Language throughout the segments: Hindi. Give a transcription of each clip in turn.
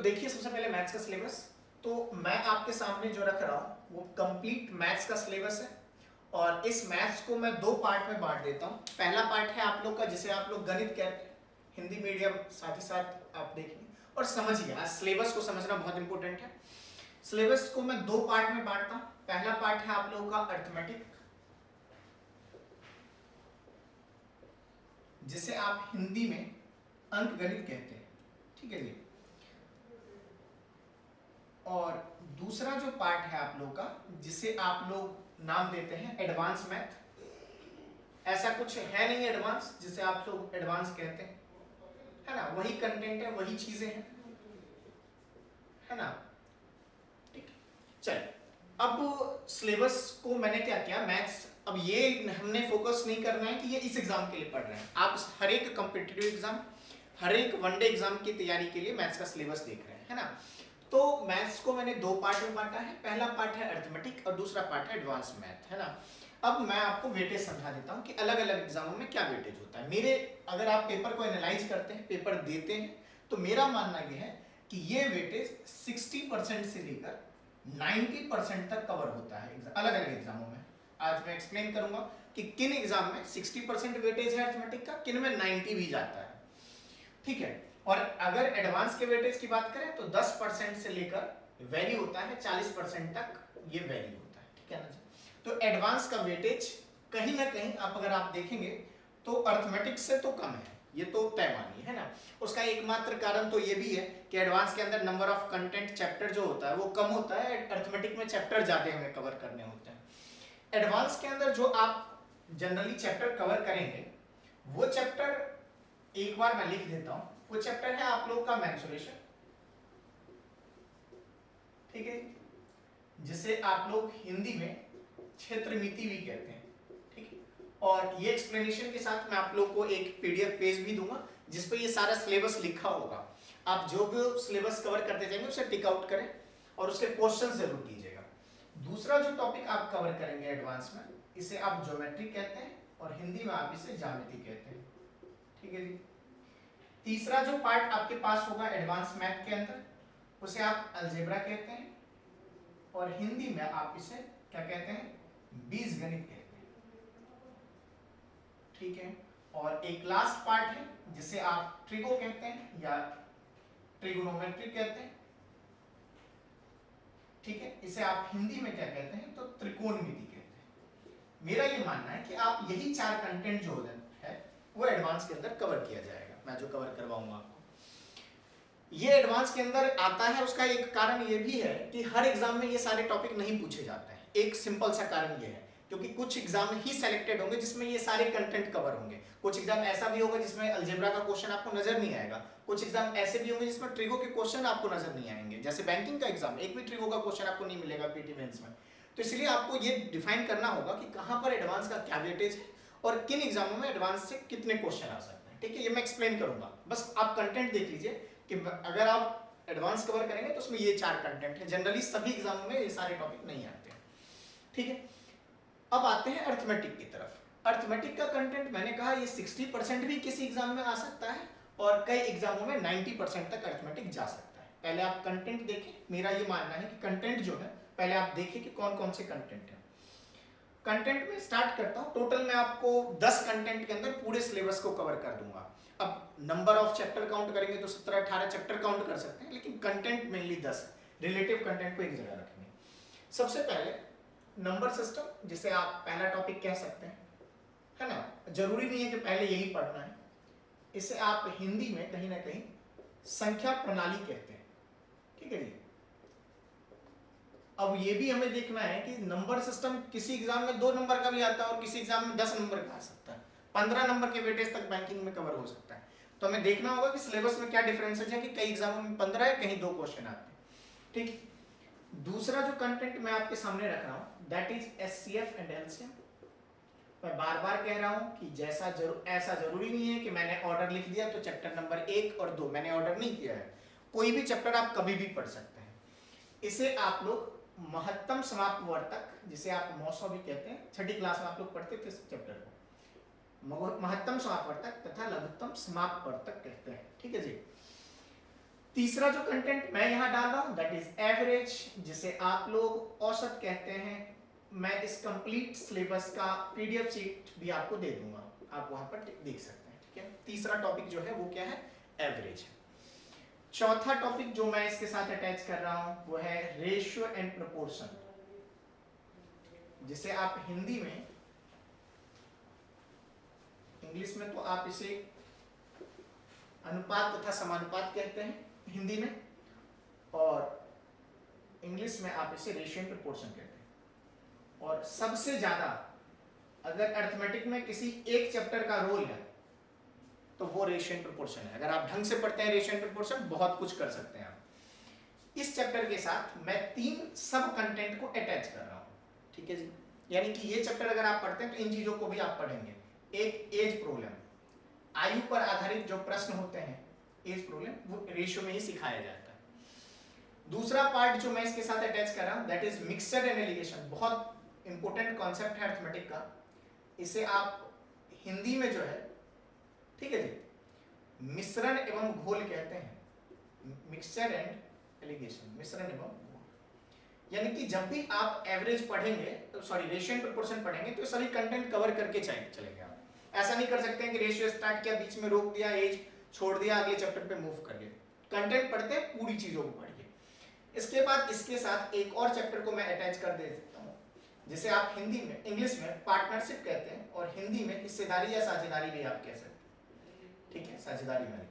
देखिए सबसे पहले मैथ्स का सिलेबस। तो मैं आपके सामने जो रख रहा हूँ वो कंप्लीट मैथ्स का सिलेबस है और इस मैथ्स को मैं दो पार्ट में बांट देता हूँ। पहला पार्ट है आप लोग का जिसे आप लोग गणित कहते हैं, हिंदी मीडियम साथ ही साथ आप देखिए और समझिए। आज सिलेबस को समझना बहुत इंपॉर्टेंट है। सिलेबस को मैं दो पार्ट में बांटता हूँ। पहला पार्ट है आप लोगों का अरिथमेटिक, जिसे आप हिंदी में अंक गणित कहते हैं, ठीक है जी। और दूसरा जो पार्ट है आप लोग का जिसे आप लोग नाम देते हैं एडवांस मैथ। ऐसा कुछ है नहीं एडवांस जिसे आप लोग एडवांस कहते हैं, है ना, वही कंटेंट है, वही चीजें हैं, है ना। ठीक, चलिए अब सिलेबस को मैंने क्या किया, मैथ्स अब ये हमने फोकस नहीं करना है कि ये इस एग्जाम के लिए पढ़ रहे हैं। आप हर एक कॉम्पिटिटिव एग्जाम, हर एक वनडे एग्जाम की तैयारी के लिए मैथ्स का सिलेबस देख रहे हैं, है ना। तो मैथ्स को मैंने दो पार्ट में बांटा है। पहला पार्ट है अरिथमेटिक और दूसरा पार्ट है एडवांस मैथ, है ना। अब मैं आपको वेटेज समझा देता हूँ कि अलग अलग एग्जामों में क्या वेटेज होता है। मेरे अगर आप पेपर को एनालाइज करते हैं, पेपर देते हैं, तो मेरा मानना यह है कि ये वेटेज 60% से लेकर 90% तक कवर होता है अलग अलग एग्जामों में। आज मैं एक्सप्लेन करूंगा कि किन एग्जाम में 60% वेटेज है अरिथमेटिक का, किन में 90 भी जाता है, ठीक है। और अगर एडवांस के वेटेज की बात करें तो 10% से लेकर वेरी होता है 40% तक ये वेरी होता है, ठीक है ना जी। तो एडवांस का वेटेज कहीं ना कहीं आप अगर आप देखेंगे तो अरिथमेटिक से तो कम है, ये तो तय मानिए, है ना। उसका एकमात्र कारण तो ये भी है कि एडवांस के अंदर नंबर ऑफ कंटेंट चैप्टर जो होता है वो कम होता है, अरिथमेटिक में चैप्टर ज्यादा हमें कवर करने होते हैं। एडवांस के अंदर जो आप जनरली चैप्टर कवर करेंगे वो चैप्टर एक बार मैं लिख देता हूं, वो चैप्टर है आप लोग का मेंसुरेशन, ठीक है, जिसे आप लोग हिंदी में क्षेत्रमिति भी कहते हैं, ठीक है। और ये एक्सप्लेनेशन के साथ मैं आप लोग को एक पीडीएफ पेज भी दूंगा जिस पे ये सारा सिलेबस लिखा होगा। आप जो भी सिलेबस कवर करते जाएंगे उसे टिक आउट करें और उसके क्वेश्चन जरूर कीजिएगा। दूसरा जो टॉपिक आप कवर करेंगे एडवांस में, इसे आप ज्योमेट्री कहते हैं और हिंदी में आप इसे ज्यामिति कहते हैं, ठीक है जी। तीसरा जो पार्ट आपके पास होगा एडवांस मैथ के अंदर, उसे आप अलजेब्रा कहते हैं और हिंदी में आप इसे क्या कहते हैं, बीजगणित कहते हैं, ठीक है। और एक लास्ट पार्ट है जिसे आप ट्रिगो कहते हैं या ट्रिगोनोमेट्री कहते हैं, ठीक है। इसे आप हिंदी में क्या कहते हैं, तो त्रिकोणमिति कहते हैं। मेरा ये मानना है कि आप यही चार कंटेंट जो है वो एडवांस के अंदर कवर किया जाएगा, मैं जो कवर करवाऊंगा आपको। ये एडवांस के अंदर आता है, उसका एक कारण ये भी है कि हर एग्जाम में ये सारे टॉपिक नहीं पूछे जाते हैं। एक सिंपल सा कारण ये है क्योंकि कुछ एग्जाम ही सेलेक्टेड होंगे जिसमें ये सारे कंटेंट कवर होंगे। कुछ एग्जाम ऐसा भी होगा जिसमें अलजेब्रा का क्वेश्चन आपको नजर नहीं आएगा, कुछ एग्जाम ऐसे भी होंगे जिसमें ट्रिगो के क्वेश्चन आपको नजर नहीं आएंगे। जैसे बैंकिंग का एग्जाम, एक भी ट्रिगो का क्वेश्चन आपको नहीं मिलेगा पीटी मेंस में। तो इसलिए आपको ये डिफाइन करना होगा कि कहां पर एडवांस का क्या वेटेज है और किन एग्जामों में एडवांस से कितने क्वेश्चन आ सकते हैं, ठीक है। ये मैं एक्सप्लेन करूंगा, बस आप कंटेंट देख लीजिए कि अगर आप एडवांस कवर करेंगे तो उसमें ये चार कंटेंट है। जनरली सभी एग्जामों में ये सारे टॉपिक नहीं आते हैं, ठीक है। अब आते हैं अरिथमेटिक की तरफ। अरिथमेटिक का कंटेंट मैंने कहा ये 60% भी किसी एग्जाम में आ सकता है और कई एग्जामों में 90% तक अरिथमेटिक जा सकता है। पहले आप कंटेंट देखें, मेरा ये मानना है कि कंटेंट जो है पहले आप देखिए कि कौन कौन से कंटेंट है। कंटेंट में स्टार्ट करता हूं। टोटल मैं आपको 10 कंटेंट के अंदर पूरे सिलेबस को कवर कर दूंगा। अब नंबर ऑफ चैप्टर काउंट करेंगे तो 17-18 चैप्टर काउंट कर सकते हैं, लेकिन कंटेंट मेनली 10 है। रिलेटिव कंटेंट को एक जगह रखेंगे। सबसे पहले नंबर सिस्टम, जिसे आप पहला टॉपिक कह सकते हैं, है ना। जरूरी नहीं है कि पहले यही पढ़ना है, इसे आप हिंदी में कहीं ना कहीं संख्या प्रणाली कहते हैं, ठीक है जी। अब ये भी हमें देखना है कि नंबर सिस्टम किसी एग्जाम में 2 नंबर का भी आता है और किसी एग्जाम में 10 नंबर का आ सकता है। 15 नंबर के वेटेज तक बैंकिंग में कवर हो सकता है। तो हमें देखना होगा कि सिलेबस में क्या डिफरेंसेस है कि कई एग्जामों में 15 है, कहीं 2 क्वेश्चन आते हैं, ठीक। दूसरा जो कंटेंट मैं आपके सामने रख रहा हूं that is HCF and LCM. मैं बार बार कह रहा हूं कि ऐसा जरूरी नहीं है कि मैंने ऑर्डर लिख दिया तो चैप्टर नंबर 1 और 2 मैंने ऑर्डर नहीं किया है। कोई भी चैप्टर आप कभी भी पढ़ सकते हैं। इसे आप लोग महत्तम समाप्त वर्तक, जिसे आप मौसम भी कहते हैं, 6ठी क्लास में आप लोग पढ़ते थे इस चैप्टर को, महत्तम समाप्त वर्तक तथा लघुत्तम समाप्त वर्तक कहते हैं, ठीक है जी। तीसरा जो कंटेंट मैं यहाँ डाल रहा हूँ दैट इज एवरेज, जिसे आप लोग औसत कहते हैं। मैं इस कंप्लीट सिलेबस का पीडीएफ शीट भी आपको दे दूंगा, आप वहां पर देख सकते हैं। ठीक है, तीसरा टॉपिक जो है वो क्या है, एवरेज। चौथा टॉपिक जो मैं इसके साथ अटैच कर रहा हूं वो है रेशियो एंड प्रोपोर्शन, जिसे आप हिंदी में, इंग्लिश में तो आप इसे अनुपात तथा समानुपात कहते हैं हिंदी में, और इंग्लिश में आप इसे रेशियो एंड प्रोपोर्शन कहते हैं। और सबसे ज्यादा अगर अरिथमेटिक में किसी एक चैप्टर का रोल है तो वो रेशियो एंड प्रोपोर्शन है। अगर आप ढंग से पढ़ते हैं रेशियो एंड प्रोपोर्शन, बहुत कुछ कर सकते हैं आप। इस चैप्टर के साथ मैं 3 सब कंटेंट को अटैच कर रहा हूं। ठीक है जी, यानी कि ये चैप्टर अगर आप पढ़ते हैं तो इन चीजों को भी आप पढ़ेंगे। एक एज प्रॉब्लम, आयु पर आधारित जो प्रश्न होते हैं एज प्रॉब्लम, वो रेशियो में ही सिखाया जाता है। दूसरा पार्ट जो मैं इसके साथ अटैच कर रहा हूं that is mixture and allegation. बहुत इंपॉर्टेंट कॉन्सेप्ट है अरिथमेटिक का, इसे आप हिंदी में जो है, ठीक है जी, मिश्रण एवं घोल कहते हैं। मिक्सचर एंड एलिगेशन, मिश्रण एवं घोल। यानी कि जब भी आप एवरेज पढ़ेंगे, तो सॉरी रेशियो एंड प्रोपोर्शन पढ़ेंगे, तो सभी कंटेंट कवर करके चलेंगे आप। ऐसा नहीं कर सकते हैं कि रेशियो स्टार्ट किया, बीच में रोक दिया, एज छोड़ दिया, अगले चैप्टर पे मूव कर गए। कंटेंट पढ़ते हैं, पूरी चीजों को पढ़िए। इसके बाद इसके साथ एक और चैप्टर को मैं अटैच कर दे सकता हूँ, जिसे आप हिंदी में, इंग्लिश में पार्टनरशिप कहते हैं, और हिंदी में हिस्सेदारी या साझेदारी भी आप कह सकते हैं। ठीक है, साझेदारी में।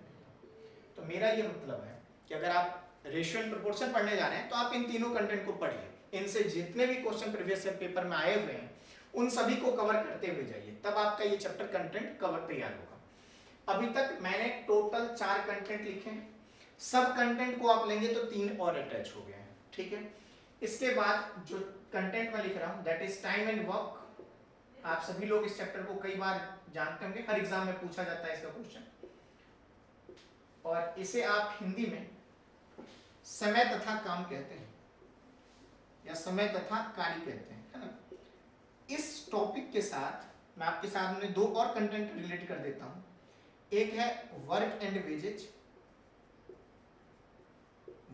तो मेरा ये मतलब है कि अगर आप रेशियो एंड प्रोपोर्शन पढ़ने जा रहे हैं तो आप इन तीनों कंटेंट को पढ़िए। इनसे जितने भी क्वेश्चन प्रीवियस ईयर पेपर में आए हुए हैं उन सभी को कवर करते हुए जाइए, तब आपका ये चैप्टर कंटेंट कवर तैयार होगा। अभी तक मैंने टोटल 4 कंटेंट लिखे हैं। सब कंटेंट को आप लेंगे तो 3 और अटैच हो गए हैं। ठीक है, इसके बाद जो कंटेंट मैं लिख रहा हूं that is time and work. आप सभी लोग इस चैप्टर को कई बार जानते होंगे, हर एग्जाम में पूछा जाता है इसका क्वेश्चन। और इसे आप हिंदी में समय तथा काम कहते हैं, या समय तथा कार्य कहते हैं, है ना। इस टॉपिक के साथ मैं आपके सामने 2 और कंटेंट रिलेट कर देता हूं। एक है work and wages,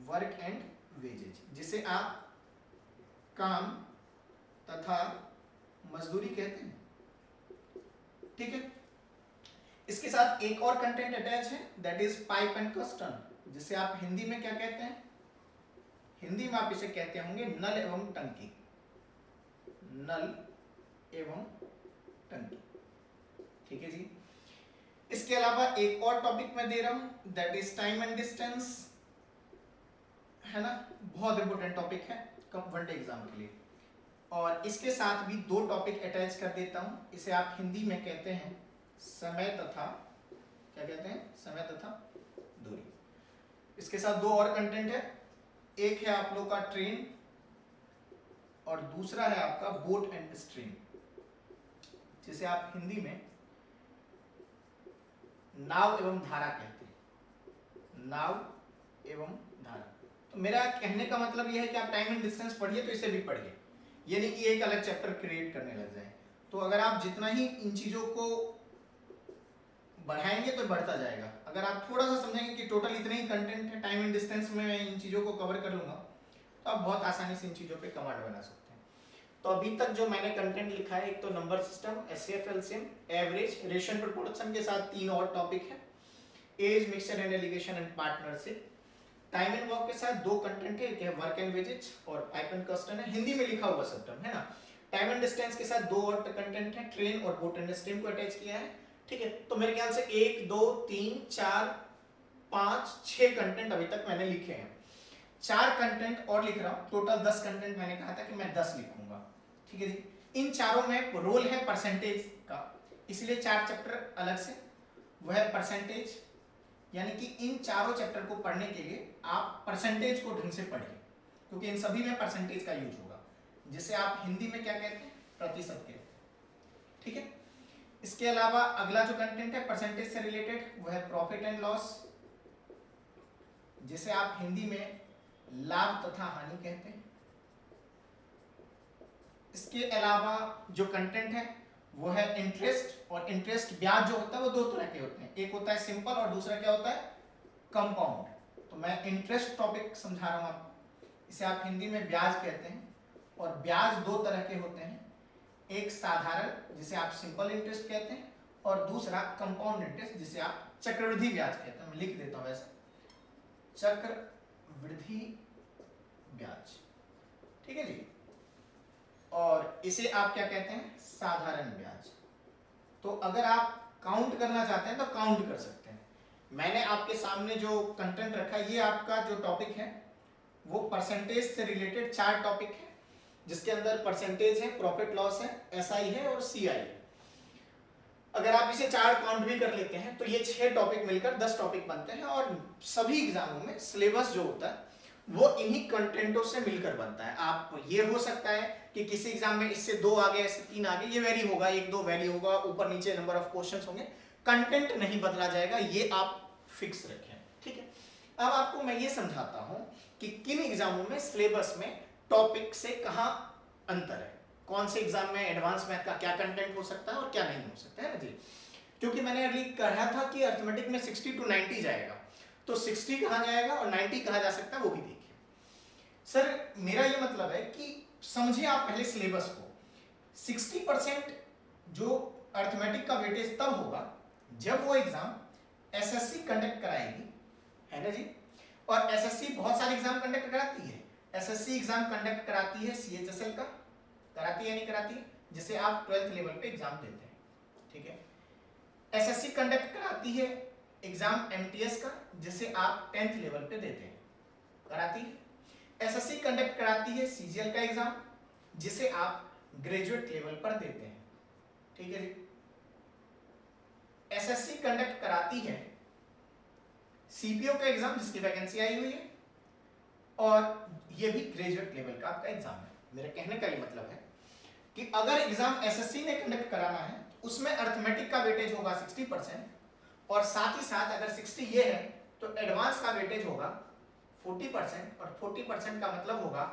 work and wages, जिसे आप काम तथा मजदूरी कहते हैं। ठीक है, इसके साथ एक और कंटेंट अटैच है दैट इज पाइप एंड कस्टर्न, जिसे आप हिंदी में क्या कहते हैं, हिंदी में आप इसे कहते होंगे नल एवं टंकी, नल एवं टंकी। ठीक है जी, इसके अलावा एक और टॉपिक मैं दे रहा हूं that is time and distance, है ना। बहुत इंपॉर्टेंट टॉपिक है वनडे एग्जाम के लिए। और इसके साथ भी 2 टॉपिक अटैच कर देता हूं। इसे आप हिंदी में कहते हैं समय तथा, क्या कहते हैं, समय तथा दूरी। इसके साथ 2 और कंटेंट है, एक है आप लोग का ट्रेन और दूसरा है आपका बोट एंड स्ट्रीम, जिसे आप हिंदी में नाव एवं धारा कहते हैं, नाव एवं धारा। तो मेरा कहने का मतलब यह है कि आप टाइम एंड डिस्टेंस पढ़िए तो इसे भी पढ़िए, ये नहीं कि एक अलग चैप्टर क्रिएट करने लग जाए। तो अगर आप जितना ही इन चीजों को बढ़ाएंगे तो बढ़ता जाएगा। अगर आप थोड़ा सा समझेंगे कि टोटल इतने ही कंटेंट है, टाइम एंड डिस्टेंस में मैं इन चीजों को कवर कर लूंगा, तो आप बहुत आसानी से इन चीजों पे कमांड बना सकते हैं। तो अभी तक जो मैंने कंटेंट लिखा है, एक तो number system, HCF, LCM, average, ratio and proportion के साथ 3 और टॉपिक है, age, mixture and alligation and partnership. Time and work के साथ 2 कंटेंट है, एक है वर्क एंड वेजेज और पाइप एंड कस्टर्न है, हिंदी में लिखा हुआ सब टर्म, है ना। टाइम एंड डिस्टेंस के साथ 2 और कंटेंट है, ट्रेन और बोट एंड स्ट्रीम को अटैच किया है। ठीक है, तो मेरे ख्याल से 1 2 3 4 5 6 कंटेंट अभी तक मैंने लिखे हैं। 4 कंटेंट और लिख रहा हूं, टोटल 10 कंटेंट मैंने कहा था कि मैं 10 लिखूंगा। ठीक है जी, इन चारों में रोल है परसेंटेज का, इसलिए 4 चैप्टर अलग से, वह है परसेंटेज। यानी कि इन चारों चैप्टर को पढ़ने के लिए आप परसेंटेज को ढंग से पढ़िए, क्योंकि इन सभी में परसेंटेज का यूज होगा, जिसे आप हिंदी में क्या कहते हैं, प्रतिशत कहते हैं। ठीक है, इसके अलावा अगला जो कंटेंट है परसेंटेज से रिलेटेड, वह है प्रॉफिट एंड लॉस, जिसे आप हिंदी में लाभ तथा हानि कहते हैं। इसके अलावा जो कंटेंट है वो है इंटरेस्ट, और इंटरेस्ट ब्याज जो होता है वो 2 तरह के होते हैं, एक होता है सिंपल और दूसरा क्या होता है, कंपाउंड। तो मैं इंटरेस्ट टॉपिक समझा रहा हूँ आपको। इसे आप हिंदी में ब्याज कहते हैं। और ब्याज दो तरह के होते हैं, एक साधारण जिसे आप सिंपल इंटरेस्ट कहते हैं, और दूसरा कंपाउंड इंटरेस्ट जिसे आप चक्रवृद्धि ब्याज कहते हैं। मैं लिख देता हूं वैसे, चक्रवृद्धि ब्याज, ठीक है जी। और इसे आप क्या कहते हैं, साधारण ब्याज। तो अगर आप काउंट करना चाहते हैं तो काउंट कर सकते हैं। मैंने आपके सामने जो कंटेंट रखा है, ये आपका जो टॉपिक है वो परसेंटेज से रिलेटेड 4 टॉपिक है, जिसके अंदर परसेंटेज है, प्रॉफिट लॉस है, एसआई है और सीआई है। अगर आप इसे 4 काउंट भी कर लेते हैं तो ये 6 टॉपिक मिलकर 10 टॉपिक बनते हैं। और सभी एग्जामों में सिलेबस जो होता है वो इन्हीं कंटेंटों से मिलकर बनता है। आप ये हो सकता है कि किसी एग्जाम में इससे 2 आ गए, इससे 3 आ गए, ये वेरी होगा, 1-2 वैल्यू होगा, ऊपर नीचे नंबर ऑफ क्वेश्चंस होंगे, कंटेंट नहीं बदला जाएगा, ये आप फिक्स रखें, ठीक है। अब आपको मैं ये समझाता हूं कि किन एग्जामों में सिलेबस में टॉपिक से कहां अंतर है, कौन से एग्जाम में एडवांस मैथ का क्या कंटेंट हो सकता है और क्या नहीं हो सकता है ना जी। क्योंकि मैंने अर्ली कहा था कि अर्थमेटिक में 60 to 90 जाएगा, तो 60 कहां जाएगा और 90 कहां जा सकता है वो भी देखिए। सर मेरा ये मतलब है कि समझिए आप पहले सिलेबस को। 60% जो अर्थमेटिक का वेटेज तब होगा जब वो एग्जाम एसएससी कंडक्ट कराएगी, है ना जी। और एसएससी बहुत सारे एग्जाम कंडक्ट कराती है। एसएससी एग्जाम कंडक्ट कराती है सीएचएसएल का, कराती है नहीं कराती है, जिसे आप 12th लेवल पे एग्जाम देते हैं, ठीक है। एसएससी कंडक्ट कराती है एग्जाम एमटीएस का, जिसे आप 10th लेवल पे देते हैं, कराती है। एसएससी कंडक्ट कराती है सीजीएल का एग्जाम, जिसे आप ग्रेजुएट लेवल पर देते हैं, ठीक है जी। एसएससी कंडक्ट कराती है सीपीओ का एग्जाम, जिसकी वैकेंसी आई हुई है, और ये भी ग्रेजुएट लेवल का आपका एग्जाम है। मेरे कहने का ये मतलब है कि अगर एग्जाम एसएससी ने कंडक्ट कराना है उसमें अर्थमेटिक का वेटेज होगा 60%, और साथ ही साथ अगर 60 ये है तो एडवांस का वेटेज होगा 40%, और 40% का मतलब होगा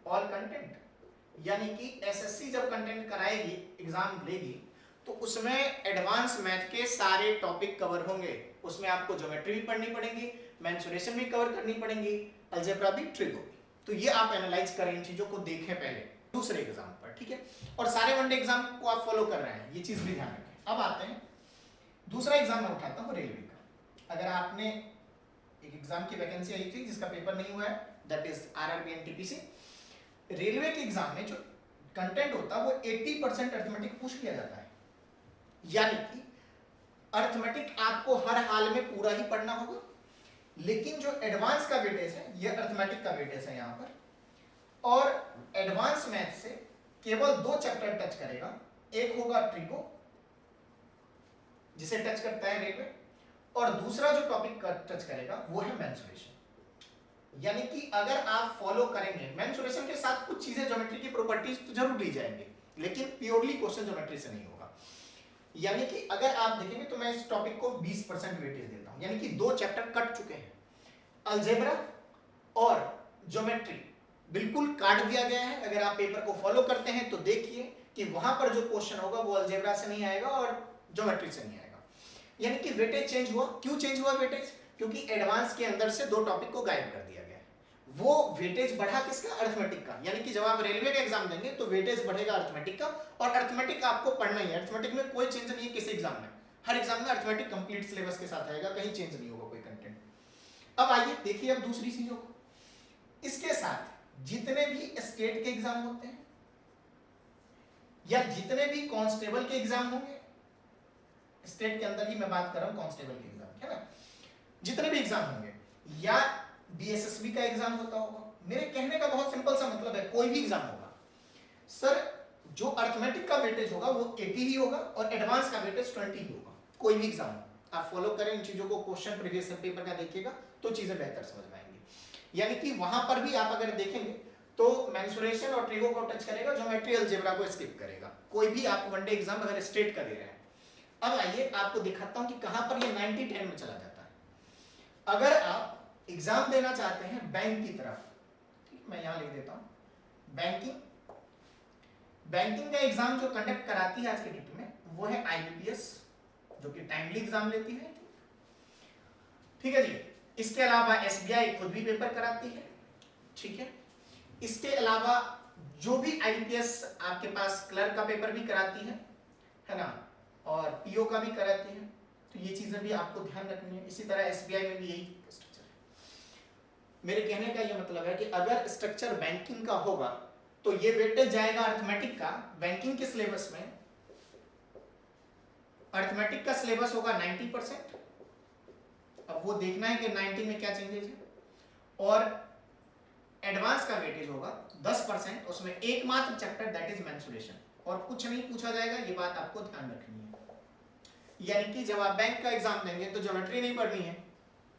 ऑल कंटेंट। यानी कि एसएससी जब कंटेंट कराएगी, एग्जाम लेगी, तो उसमें एडवांस मैथ के सारे टॉपिक कवर होंगे। उसमें आपको ज्योमेट्री भी पढ़नी पड़ेगी, मेंसुरेशन भी कवर करनी पड़ेगी, अलजेब्रा भी, ट्रिगो भी। तो ये आप एनालाइज करें, इन चीजों को देखें पहले दूसरे एग्जाम पर, ठीक है। और सारे वनडे एग्जाम को आप फॉलो कर रहे हैं, ये चीज भी ध्यान रखें। अब आते हैं दूसरा एग्जाम, मैं उठाता हूँ रेलवे का। अगर आपने एक एग्जाम की वैकेंसी आई थी जिसका पेपर नहीं हुआ है, that is RRB NTPC. Railway के एग्जाम में जो कंटेंट होता है वो 80% अर्थमेटिक पूछ लिया जाता है। यानी कि अर्थमेटिक आपको हर हाल में पूरा ही पढ़ना होगा, लेकिन जो एडवांस का वेटेज है ये अर्थमेटिक का वेटेज है यहाँ पर। और एडवांस मैथ से केवल 2 चैप्टर टच करेगा, एक होगा ट्रिगो जिसे टच करता है रेलवे, और दूसरा जो टॉपिक टच करेगा वो है मेंसुरेशन। यानी कि अगर आप फॉलो करेंगे, मेंसुरेशन के साथ कुछ चीजें ज्योमेट्री की प्रॉपर्टीज तो जरूर ली जाएंगे, लेकिन प्योरली क्वेश्चन ज्योमेट्री से नहीं होगा। यानी कि अगर आप देखेंगे तो मैं इस टॉपिक को 20% वेटेज देता हूं, यानी कि 2 चैप्टर कट चुके हैं। अलजेब्रा और ज्योमेट्री बिल्कुल काट दिया गया है। अगर आप पेपर को फॉलो करते हैं तो देखिए कि वहां पर जो क्वेश्चन होगा वो अलजेब्रा से नहीं आएगा और ज्योमेट्री से नहीं आएगा। यानी कि वेटेज चेंज हुआ। क्यों चेंज हुआ वेटेज? क्योंकि एडवांस के अंदर से 2 टॉपिक को गायब कर दिया गया है। वो वेटेज बढ़ा किसका? अर्थमेटिक का। यानी कि जब आप रेलवे का एग्जाम देंगे तो वेटेज बढ़ेगा अर्थमेटिक का, और अर्थमेटिक आपको पढ़ना ही है। अर्थमेटिक में कोई चेंज नहीं है किसी एग्जाम में, हर एग्जाम में अर्थमेटिक कंप्लीट सिलेबस के साथ आएगा, कहीं चेंज नहीं होगा कोई कंटेंट। अब आइए देखिए अब दूसरी चीजों को। इसके साथ जितने भी स्टेट के एग्जाम होते हैं या जितने भी कांस्टेबल के एग्जाम होंगे, स्टेट के अंदर ही मैं बात कर रहा हूं, कांस्टेबल के एग्जाम, है ना, जितने भी एग्जाम होंगे, या बीएसएसबी का एग्जाम होता होगा। मेरे कहने का बहुत सिंपल सा मतलब है, कोई भी एग्जाम होगा सर, जो अर्थमेटिक का वेटेज होगा वो 80 ही होगा और एडवांस का वेटेज 20 ही होगा। कोई भी एग्जाम आप फॉलो करें इन चीजों को, क्वेश्चन प्रीवियस पेपर का देखिएगा तो चीजें बेहतर समझ में आएंगी। यानी कि वहां पर भी आप अगर देखेंगे तो मेंसुरेशन और ट्रिगो को टच करेगा, ज्योमेट्री अलजेब्रा को स्किप करेगा। कोई भी आप वनडे एग्जाम अगर स्टेट का दे रहे हैं। अब आइए आपको दिखाता हूं कि कहां पर ये 90-10 में चला जाता है। अगर आप एग्जाम देना चाहते हैं बैंक की तरफ, ठीक, मैं यहां लिख देता हूं बैंकिंग। बैंकिंग का एग्जाम जो कंडक्ट कराती है आज के डेट में वो है आईबीपीएस, जो कि टाइमली एग्जाम लेती है, ठीक है जी। इसके अलावा एसबीआई खुद भी पेपर कराती है, ठीक है। इसके अलावा जो भी आईपीएस आपके पास क्लर्क का पेपर भी कराती है ना, और पीओ का भी कराती है, तो ये चीजें भी आपको ध्यान रखनी है। इसी तरह एसबीआई में भी यही स्ट्रक्चर है। मेरे कहने का ये मतलब है कि अगर स्ट्रक्चर बैंकिंग का होगा तो ये वेटेज जाएगा अर्थमेटिक का बैंकिंग के सिलेबस में। अर्थमेटिक का सिलेबस होगा 90%, अब वो देखना है कि 90 में क्या चेंजेस है, और एडवांस का वेटेज होगा 10%, उसमें एकमात्र चैप्टर दैट इज मेंसुरेशन, और कुछ नहीं पूछा जाएगा, ये बात आपको ध्यान रखनी है। यानी कि जब आप बैंक का एग्जाम देंगे तो ज्योमेट्री नहीं पढ़नी है,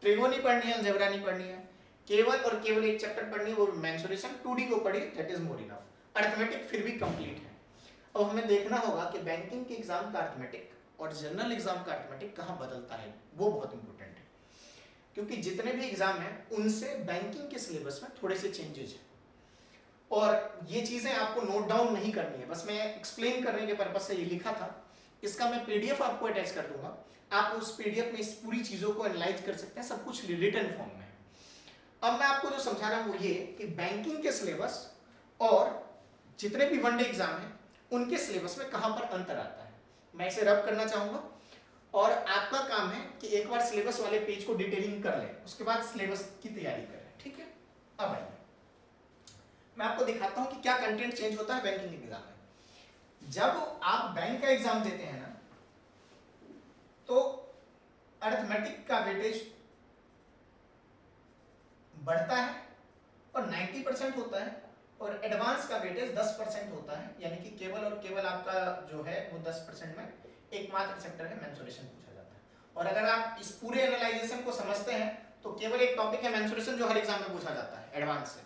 ट्रिगो नहीं पढ़नी है, अलजेब्रा नहीं पढ़नी है, केवल और केवल एक चैप्टर पढ़नी है, वो मेंसुरेशन। 2D को पढ़िए, that is more enough. Arithmetic फिर भी कंप्लीट है। अब हमें देखना होगा कि बैंकिंग के एग्जाम का अर्थमेटिक और जनरल एग्जाम का अर्थमेटिक कहाँ बदलता है, वो बहुत इंपॉर्टेंट है, क्योंकि जितने भी एग्जाम हैं उनसे बैंकिंग के सिलेबस में थोड़े से चेंजेस हैं, और ये चीजें आपको नोट डाउन नहीं करनी है, बस मैं एक्सप्लेन करने के पर्पज से ये लिखा था। इसका मैं पीडीएफ आपको अटैच कर दूंगा, आप उस पीडीएफ में इस पूरी चीजों को एनालाइज कर सकते हैं, सब कुछ रिटन फॉर्म में है। अब मैं आपको जो समझा रहा हूं वो ये कि बैंकिंग के सिलेबस और जितने भी वनडे एग्जाम हैं उनके सिलेबस में कहां पर अंतर आता है। मैं इसे रब करना चाहूंगा, और आपका काम है कि एक बार सिलेबस वाले पेज को डिटेलिंग कर लें, उसके बाद सिलेबस की तैयारी करें, ठीक है। अब आइए मैं आपको दिखाता हूं कि क्या कंटेंट चेंज होता है बैंकिंग एग्जाम में। जब आप बैंक का एग्जाम देते हैं ना, तो अरिथमेटिक का वेटेज बढ़ता है और 90% होता है, और एडवांस का वेटेज 10% होता है, यानी कि केवल और केवल आपका जो है वो 10% में एकमात्र चैप्टर है मेंसुरेशन पूछा जाता है। और अगर आप इस पूरे एनालाइजेशन को समझते हैं तो केवल एक टॉपिक है मेंसुरेशन जो हर एग्जाम में पूछा जाता है एडवांस से,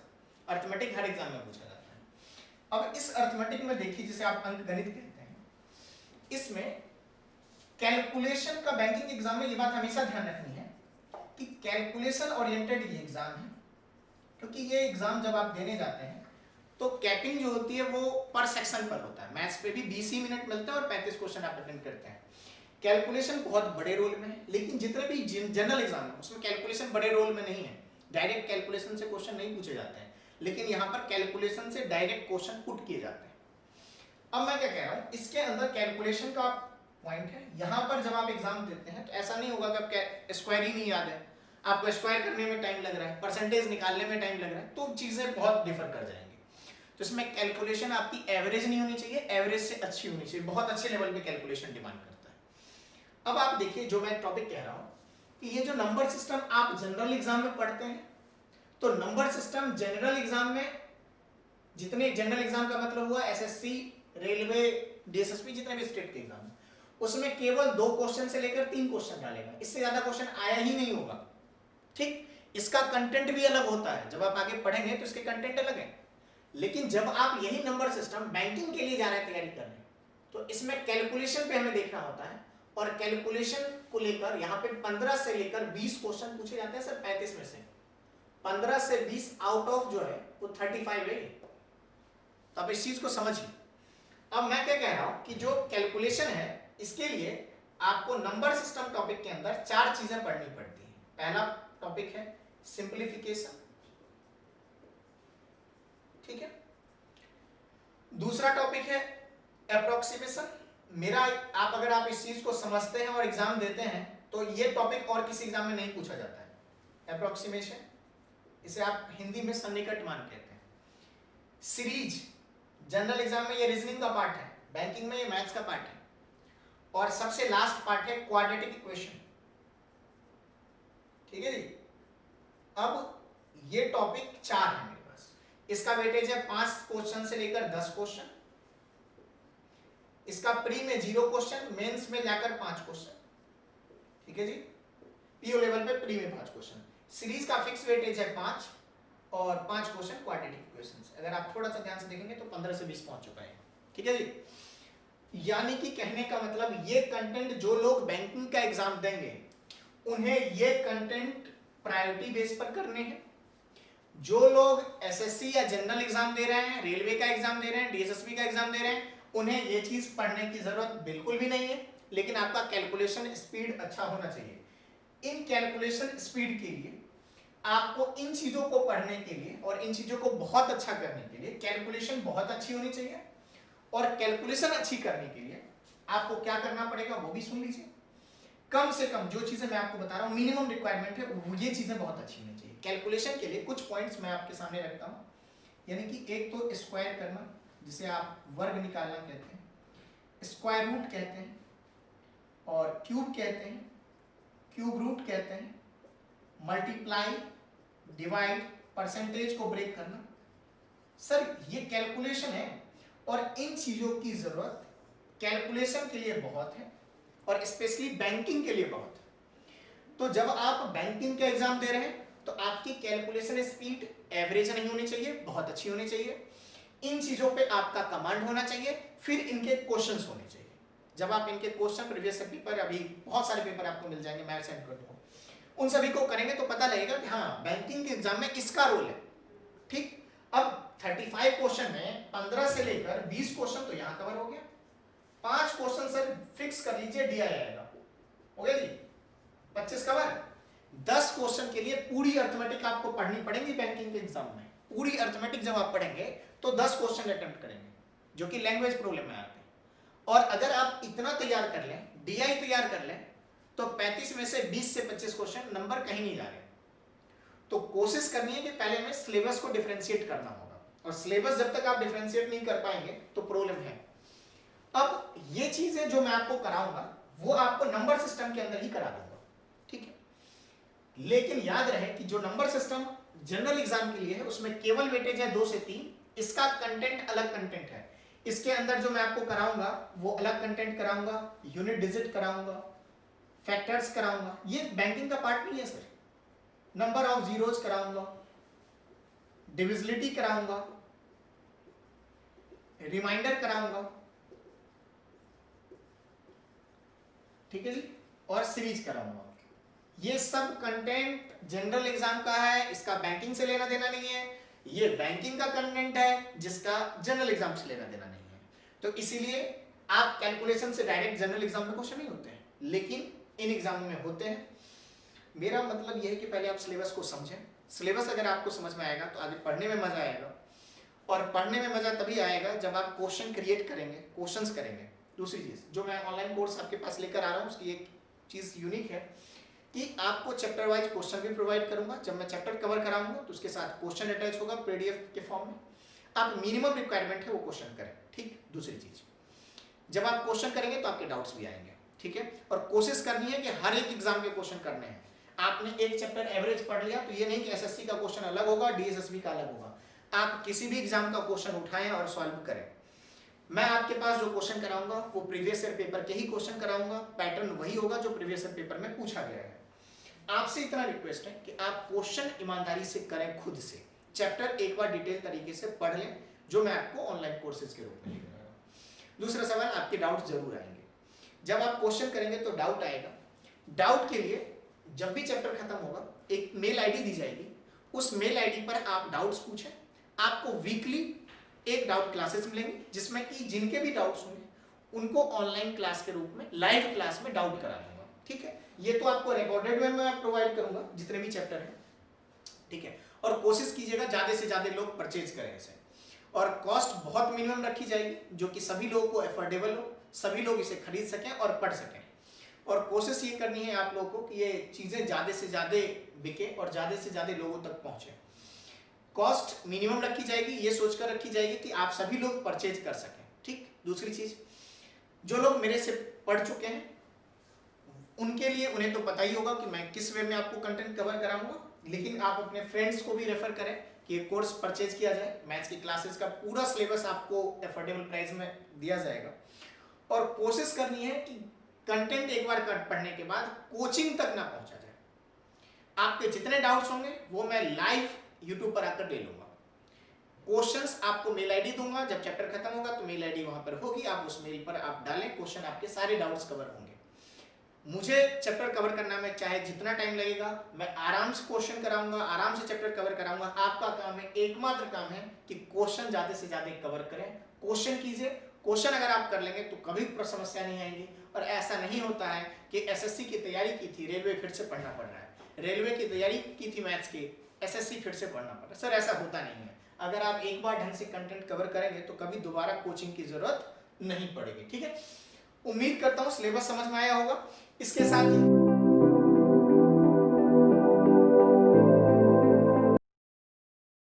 अरिथमेटिक हर एग्जाम में पूछा जाता है। अब इस अरिथमेटिक में देखिए, जिसे आप अंकगणित कहते हैं, इसमें कैलकुलेशन का बैंकिंग एग्जाम में ये बात हमेशा ध्यान रखनी है कि कैलकुलेशन ओरिएंटेड ये एग्जाम है, क्योंकि ये एग्जाम जब आप देने जाते हैं तो कैपिंग जो होती है वो पर सेक्शन पर होता है। मैथ्स पे भी 20 ही मिनट मिलते हैं और 35 क्वेश्चन आप अटेंड करते हैं। कैलकुलेशन बहुत बड़े रोल में है, लेकिन जितने भी जनरल एग्जाम है उसमें कैलकुलेशन बड़े रोल में नहीं है, डायरेक्ट कैलकुलेशन से क्वेश्चन नहीं पूछे जाते हैं, लेकिन यहाँ पर कैलकुलेशन से डायरेक्ट क्वेश्चन पुट किए जाते हैं। अब मैं क्या कह रहा हूँ, इसके अंदर कैलकुलेशन का पॉइंट है। यहाँ पर जब आप एग्जाम देते हैं तो ऐसा नहीं होगा कि आपको स्क्वायर ही नहीं याद है, आपको स्क्वायर करने में टाइम लग रहा है, परसेंटेज निकालने में टाइम लग रहा है, तो चीजें बहुत डिफर कर जाएंगी। तो इसमें कैलकुलेशन आपकी एवरेज नहीं होनी चाहिए, एवरेज से अच्छी होनी चाहिए, बहुत अच्छे लेवल पे कैलकुलेशन डिमांड करता है। अब आप देखिए, जो मैं टॉपिक कह रहा हूँ कि ये जो नंबर सिस्टम आप जनरल एग्जाम में पढ़ते हैं, तो नंबर सिस्टम जनरल एग्जाम में, जितने जनरल एग्जाम का मतलब हुआ एसएससी, रेलवे, डीएसएसपी, जितने भी स्टेट के एग्जाम, उसमें केवल 2 क्वेश्चन से लेकर 3 क्वेश्चन डालेगा, इससे ज्यादा क्वेश्चन आया ही नहीं होगा, ठीक। इसका कंटेंट भी अलग होता है, जब आप आगे पढ़ेंगे तो इसके कंटेंट अलग है। लेकिन जब आप यही नंबर सिस्टम बैंकिंग के लिए जा रहे हैं तैयारी करने, तो इसमें कैलकुलेशन पे हमें देखना होता है, और कैलकुलेशन को लेकर यहाँ पे 15 से लेकर 20 क्वेश्चन पूछे जाते हैं सर 35 में से। 15 से 20 आउट ऑफ जो है वो 35 है, तो आप इस चीज को समझिए। अब मैं क्या कह रहा हूं कि जो कैलकुलेशन है, इसके लिए आपको नंबर सिस्टम टॉपिक के अंदर 4 चीजें पढ़नी पड़ती है। पहला टॉपिक है सिंप्लीफिकेशन, ठीक है। दूसरा टॉपिक है अप्रोक्सीमेशन। मेरा आप अगर आप इस चीज को समझते हैं और एग्जाम देते हैं तो ये टॉपिक और किसी एग्जाम में नहीं पूछा जाता है। अप्रोक्सीमेशन, इसे आप हिंदी में सन्निकटमान कहते हैं। सीरीज, जनरल एग्जाम में ये रीजनिंग का पार्ट है, बैंकिंग में ये मैथ्स का पार्ट है। और सबसे लास्ट पार्ट है क्वाड्रेटिक इक्वेशन, ठीक है जी। अब ये टॉपिक 4 है मेरे पास, इसका वेटेज है 5 क्वेश्चन से लेकर 10 क्वेश्चन। इसका प्री में 0 क्वेश्चन, मेंस में जाकर 5 क्वेश्चन, ठीक है जी। पीओ लेवल पे प्री में 5 क्वेश्चन। सीरीज का फिक्स वेटेज है 5 और 5 क्वेश्चन क्वाड्रेटिक इक्वेशंस। अगर आप थोड़ा सा ध्यान से देखेंगे तो 15 से 20 पहुंच चुका है, ठीक है जी। यानी कि कहने का मतलब, ये कंटेंट जो लोग बैंकिंग का एग्जाम देंगे उन्हें ये कंटेंट प्रायोरिटी बेस पर करने हैं। जो लोग एसएससी या जनरल एग्जाम दे रहे हैं, रेलवे का एग्जाम दे रहे हैं, डीएसएसपी का एग्जाम दे रहे हैं, उन्हें ये चीज पढ़ने की जरूरत बिल्कुल भी नहीं है। लेकिन आपका कैलकुलेशन स्पीड अच्छा होना चाहिए। इन कैलकुलेशन स्पीड के लिए आपको इन चीजों को पढ़ने के लिए और इन चीजों को बहुत अच्छा करने के लिए कैलकुलेशन बहुत अच्छी होनी चाहिए, और कैलकुलेशन अच्छी करने के लिए आपको क्या करना पड़ेगा वो भी सुन लीजिए। कम से कम जो चीजें मैं आपको बता रहा हूं मिनिमम रिक्वायरमेंट है, ये चीजें बहुत अच्छी होनी चाहिए। कैलकुलेशन के लिए कुछ पॉइंट्स मैं आपके सामने रखता हूं, यानी कि एक तो स्क्वायर करना, जिसे आप वर्ग निकालना कहते हैं, स्क्वायर रूट कहते हैं, और क्यूब कहते हैं, क्यूब रूट कहते हैं, मल्टीप्लाई, डिवाइड, परसेंटेज को ब्रेक करना। सर ये कैलकुलेशन है, और इन चीजों की जरूरत कैलकुलेशन के लिए बहुत है, और स्पेशली बैंकिंग के लिए बहुत है। तो जब आप बैंकिंग का एग्जाम दे रहे हैं तो आपकी कैलकुलेशन स्पीड एवरेज नहीं होनी चाहिए, बहुत अच्छी होनी चाहिए। इन चीजों पे आपका कमांड होना चाहिए, फिर इनके क्वेश्चंस होने चाहिए। जब आप इनके क्वेश्चन प्रीवियस पेपर, अभी बहुत सारे पेपर आपको मिल जाएंगे, मैं सेंड कर दूंगा, उन सभी को करेंगे तो पता लगेगा कि हाँ बैंकिंग के एग्जाम में इसका रोल है। ठीक, अब 35 क्वेश्चन में 15 से लेकर 20 क्वेश्चन तो यहाँ कवर हो गया। 5 क्वेश्चन सर फिक्स कर लीजिए डी आएगा, हो गया जी, 25 कवर। 10 क्वेश्चन के लिए पूरी अर्थमेटिक आपको पढ़नी पड़ेगी बैंकिंग के एग्जाम में। पूरी अर्थमेटिक जब आप पढ़ेंगे तो 10 क्वेश्चन अटेम्प्ट करेंगे, जो कि लैंग्वेज प्रॉब्लम में आते हैं। और अगर आप इतना तैयार कर लें, डीआई तैयार कर लें, तो 35 में से 20 से 25 क्वेश्चन, नंबर कहीं नहीं जा रहे। तो कोशिश करनी है कि पहले में सिलेबस को डिफरेंशिएट करना होगा, और सिलेबस जब तक आप डिफरेंशिएट नहीं कर पाएंगे तो प्रॉब्लम है। अब ये चीजें जो मैं आपको कराऊंगा वो आपको नंबर सिस्टम के अंदर ही करा दूंगा, ठीक है। लेकिन याद रहे कि जो नंबर सिस्टम जनरल एग्जाम के लिए है उसमें केवल वेटेज है 2 से 3, इसका कंटेंट अलग कंटेंट है। इसके अंदर जो मैं आपको कराऊंगा वो अलग कंटेंट कराऊंगा, यूनिट डिजिट कराऊंगा, फैक्टर्स कराऊंगा। ये बैंकिंग का पार्ट नहीं है सर। नंबर ऑफ जीरोज कराऊंगा, डिविजिबिलिटी कराऊंगा, रिमाइंडर कराऊंगा, ठीक है जी, और सीरीज कराऊंगा। ये सब कंटेंट जनरल एग्जाम का है, इसका बैंकिंग से लेना देना नहीं है। ये बैंकिंग का कंटेंट है जिसका जनरल एग्जाम से लेना देना नहीं है। तो इसीलिए आप कैलकुलेशन से डायरेक्ट जनरल एग्जाम में क्वेश्चन नहीं होते हैं, लेकिन इन एग्जाम में होते हैं। मेरा मतलब यह है कि पहले आप सिलेबस को समझें। सिलेबस अगर आपको समझ में आएगा तो आगे पढ़ने में मजा आएगा, और पढ़ने में मजा तभी आएगा जब आप क्वेश्चन क्रिएट करेंगे, क्वेश्चंस करेंगे। दूसरी चीज जो मैं ऑनलाइन कोर्स आपके पास लेकर आ रहा हूँ उसकी एक चीज यूनिक है कि आपको चैप्टर वाइज क्वेश्चन भी प्रोवाइड करूंगा। जब मैं चैप्टर कवर कराऊंगा तो उसके साथ क्वेश्चन अटैच होगा पीडीएफ के फॉर्म में। आप मिनिमम रिक्वायरमेंट है वो क्वेश्चन करें, ठीक। दूसरी चीज, जब आप क्वेश्चन करेंगे तो आपके डाउट्स भी आएंगे, ठीक है। और कोशिश करनी है कि हर एक एग्जाम के क्वेश्चन करने हैं। आपने एक चैप्टर एवरेज पढ़ लिया तो ये नहीं कि एसएससी का क्वेश्चन अलग होगा, डीएसएसबी का अलग होगा। आप किसी भी एग्जाम का क्वेश्चन उठाएं और सॉल्व करें। मैं आपके पास जो क्वेश्चन कराऊंगा वो प्रीवियस ईयर पेपर के ही क्वेश्चन कराऊंगा, पैटर्न वही होगा जो प्रीवियस ईयर पेपर में पूछा गया है। आपसे इतना रिक्वेस्ट है कि आप क्वेश्चन ईमानदारी से करें, खुद से चैप्टर एक बार डिटेल तरीके से पढ़ लें, जो मैं आपको ऑनलाइन कोर्सेज के रूप में लेकर आया हूं। दूसरा सवाल, आपके डाउट जरूर आएंगे। जब आप क्वेश्चन करेंगे तो डाउट आएगा। डाउट के लिए जब भी चैप्टर खत्म होगा एक मेल आईडी दी जाएगी, उस मेल आईडी पर आप डाउट्स पूछें। आपको वीकली एक डाउट क्लासेस मिलेंगी जिसमें कि जिनके भी डाउट्स होंगे उनको ऑनलाइन क्लास के रूप में, लाइव क्लास में डाउट करा दूंगा, ठीक है। ये तो आपको रिकॉर्डेड में मैं प्रोवाइड करूंगा जितने भी चैप्टर हैं, ठीक है। और कोशिश कीजिएगा ज्यादा से ज्यादा लोग परचेज करें इसे, और कॉस्ट बहुत मिनिमम रखी जाएगी जो कि सभी लोगों को एफोर्डेबल हो, सभी लोग इसे खरीद सकें और पढ़ सकें। और कोशिश ये करनी है आप लोगों को कि ये चीजें ज्यादा से ज्यादा बिके और ज्यादा से ज्यादा लोगों तक पहुंचे। कॉस्ट मिनिमम रखी जाएगी, ये सोचकर रखी जाएगी कि आप सभी लोग परचेज कर सकें, ठीक। दूसरी चीज, जो लोग मेरे से पढ़ चुके हैं उनके लिए उन्हें तो पता ही होगा कि मैं किस वे में आपको कंटेंट कवर कराऊंगा, लेकिन आप अपने फ्रेंड्स को भी रेफर करें कि ये कोर्स परचेज किया जाए। मैथ्स की क्लासेस का पूरा सिलेबस आपको एफोर्डेबल प्राइस में दिया जाएगा। और कोशिश करनी है कि कंटेंट एक बार पढ़ने के बाद कोचिंग तक ना पहुंचा जाए। आपके जितने डाउट्स होंगे वो मैं लाइव यूट्यूब पर आकर ले लूंगा। क्वेश्चंस आपको मेल आईडी दूंगा, जब चैप्टर खत्म होगा तो मेल आईडी वहां पर होगी, आप उस मेल पर आप डालें, क्वेश्चन आपके सारे डाउट्स कवर होंगे। मुझे चैप्टर कवर करना में चाहे जितना टाइम लगेगा, मैं आराम से क्वेश्चन कराऊंगा, आराम से चैप्टर कवर कराऊंगा। आपका काम है, एकमात्र काम है कि क्वेश्चन ज्यादा से ज्यादा कवर करें, क्वेश्चन कीजिए क्वेश्चन अगर आप कर लेंगे तो कभी समस्या नहीं आएगी। और ऐसा नहीं होता है कि एसएससी की तैयारी की थी, रेलवे फिर से पढ़ना पड़ रहा है, रेलवे की तैयारी की थी मैथ्स की, एसएससी फिर से पढ़ना पड़ रहा है। सर ऐसा होता नहीं है। अगर आप एक बार ढंग से कंटेंट कवर करेंगे तो कभी दोबारा कोचिंग की जरूरत नहीं पड़ेगी। ठीक है, उम्मीद करता हूँ सिलेबस समझ में आया होगा। इसके साथ ही